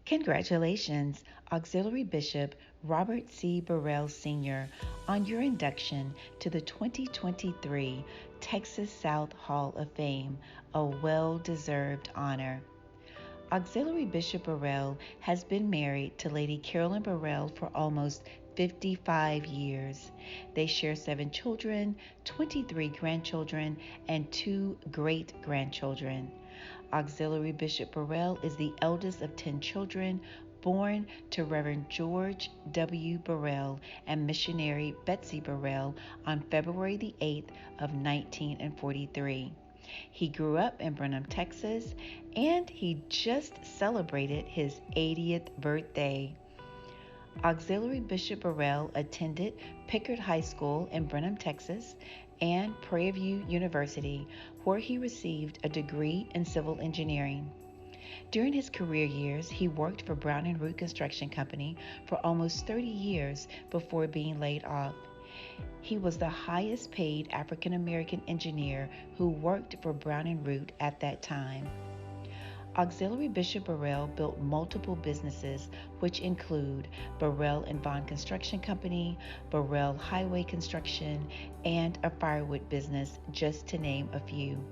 Congratulations, Auxiliary Bishop Robert C. Burrell Sr., on your induction to the 2023 Texas South Hall of Fame, a well-deserved honor. Auxiliary Bishop Burrell has been married to Lady Carolyn Burrell for almost 55 years. They share 7 children, 23 grandchildren, and 2 great-grandchildren. Auxiliary Bishop Burrell is the eldest of 10 children born to Reverend George W. Burrell and missionary Betsy Burrell on February the 8th of 1943. He grew up in Brenham, Texas, and he just celebrated his 80th birthday. Auxiliary Bishop Burrell attended Pickard High School in Brenham, Texas, and Prairie View University, where he received a degree in civil engineering. During his career years, he worked for Brown & Root Construction Company for almost 30 years before being laid off. He was the highest paid African American engineer who worked for Brown & Root at that time. Auxiliary Bishop Burrell built multiple businesses, which include Burrell & Bond Construction Company, Burrell Highway Construction, and a firewood business, just to name a few.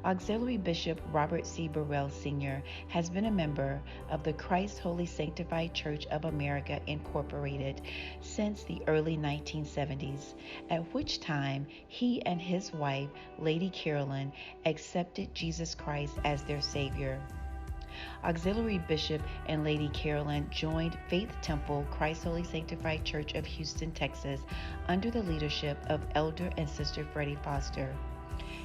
Auxiliary Bishop Robert C. Burrell Sr. has been a member of the Christ Holy Sanctified Church of America, Incorporated, since the early 1970s, at which time he and his wife, Lady Carolyn, accepted Jesus Christ as their Savior. Auxiliary Bishop and Lady Carolyn joined Faith Temple Christ Holy Sanctified Church of Houston, Texas, under the leadership of Elder and Sister Freddie Foster.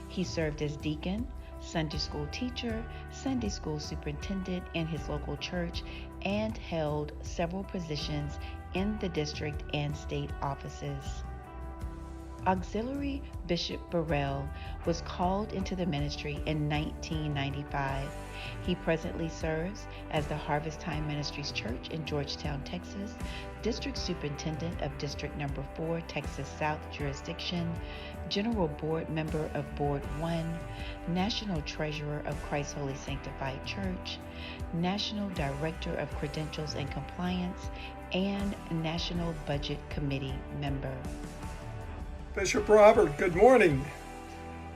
He served as deacon, Sunday school teacher, Sunday school superintendent in his local church, and held several positions in the district and state offices. Auxiliary Bishop Burrell was called into the ministry in 1995. He presently serves as the Harvest Time Ministries Church in Georgetown, Texas, District Superintendent of District Number 4, Texas South Jurisdiction, General Board Member of Board 1, National Treasurer of Christ Holy Sanctified Church, National Director of Credentials and Compliance, and National Budget Committee member. Bishop Robert, good morning.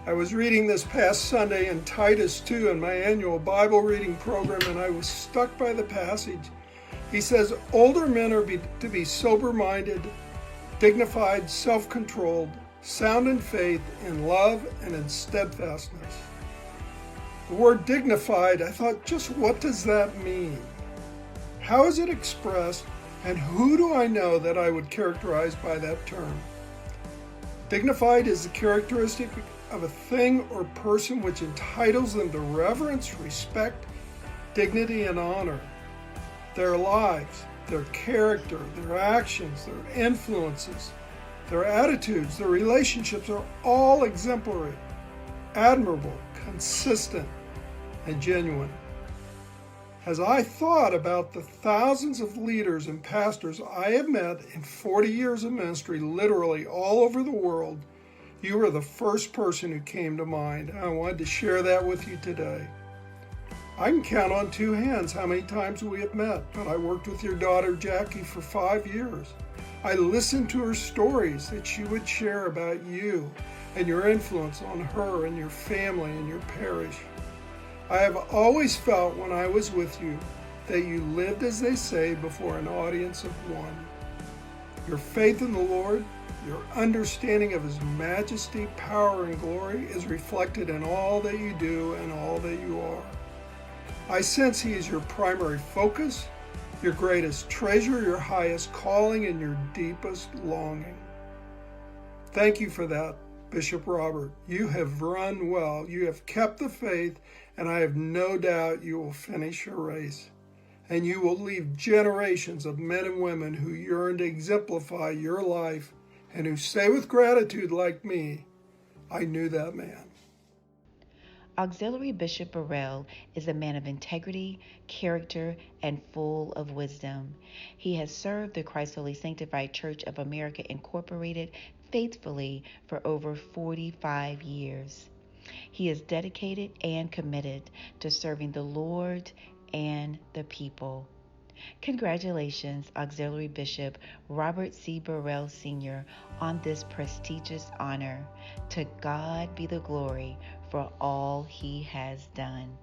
I was reading this past Sunday in Titus 2 in my annual Bible reading program, and I was struck by the passage. He says, older men are to be sober-minded, dignified, self-controlled, sound in faith, in love, and in steadfastness. The word dignified, I thought, just what does that mean? How is it expressed, and who do I know that I would characterize by that term? Dignified is the characteristic of a thing or person which entitles them to reverence, respect, dignity, and honor. Their lives, their character, their actions, their influences, their attitudes, their relationships are all exemplary, admirable, consistent, and genuine. As I thought about the thousands of leaders and pastors I have met in 40 years of ministry, literally all over the world, you were the first person who came to mind. I wanted to share that with you today. I can count on 2 hands how many times we have met, but I worked with your daughter Jackie for 5 years. I listened to her stories that she would share about you and your influence on her and your family and your parish. I have always felt when I was with you that you lived, as they say, before an audience of one. Your faith in the Lord, your understanding of His majesty, power, and glory is reflected in all that you do and all that you are. I sense He is your primary focus, your greatest treasure, your highest calling, and your deepest longing. Thank you for that, Bishop Robert. You have run well. You have kept the faith, and I have no doubt you will finish your race. And you will leave generations of men and women who yearn to exemplify your life and who say with gratitude like me, I knew that man. Auxiliary Bishop Burrell is a man of integrity, character, and full of wisdom. He has served the Christ Holy Sanctified Church of America, Incorporated faithfully for over 45 years. He is dedicated and committed to serving the Lord and the people. Congratulations, Auxiliary Bishop Robert C. Burrell Sr., on this prestigious honor. To God be the glory for all he has done.